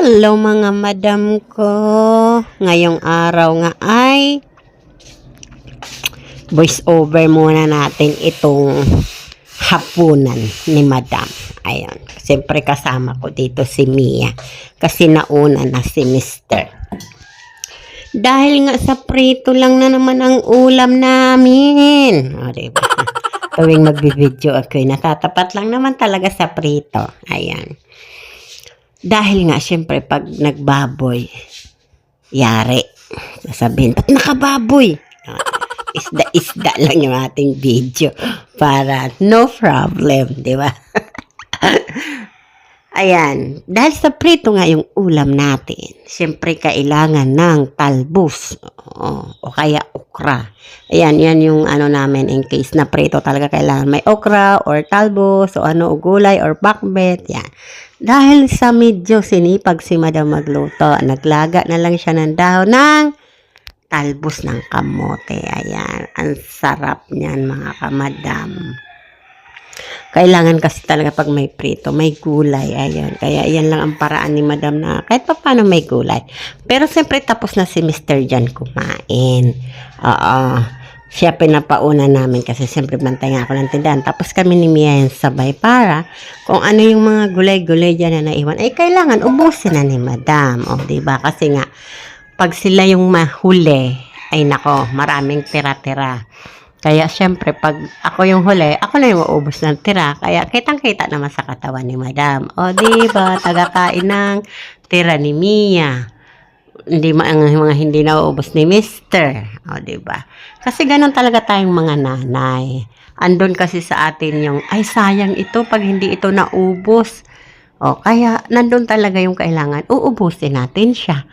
Hello mga madam ko. Ngayong araw nga ay voice over muna natin itong hapunan ni madam. Ayun. Siyempre kasama ko dito si Mia. Kasi nauna na si Mr. Dahil nga sa prito lang na naman ang ulam namin. O, diba? Tuwing magbibideo ako, natatapat lang naman talaga sa prito. Ayan. Dahil nga, syempre, pag nagbaboy, yari. Sasabihin, ba't nakababoy? Isda-isda lang yung ating video para no problem, di ba? Ayan, dahil sa prito nga yung ulam natin, syempre kailangan ng talbos o kaya okra. Ayan, yan yung ano namin in case na prito talaga kailangan may okra or talbos o ano, o gulay or bakbet, yan. Dahil sa medyo sinipag si madam magluto, naglaga na lang siya ng dahon ng talbos ng kamote. Ayan, ang sarap niyan mga kamadam. Kailangan kasi talaga pag may prito, may gulay. Ayan. Kaya yan lang ang paraan ni madam na kahit pa paano may gulay. Pero siyempre tapos na si Mr. Jan kumain. Oo. Siya pinapauna namin kasi siyempre bantay nga ako ng tindahan. Tapos kami ni Mia yung sabay para kung ano yung mga gulay-gulay dyan na naiwan. Ay kailangan ubusin na ni madam. O diba? Kasi nga pag sila yung mahuli, ay nako, maraming tira-tira. Kaya, syempre, pag ako yung huli, ako na yung maubos ng tira. Kaya, kitang-kita naman sa katawan ni madam. O, diba? Tagakain ng tira ni Mia. Hindi mga hindi nauubos ni Mr. O, diba? Kasi ganun talaga tayong mga nanay. Andun kasi sa atin yung, ay, sayang ito pag hindi ito naubos. O, kaya, nandun talaga yung kailangan. Uubusin natin siya.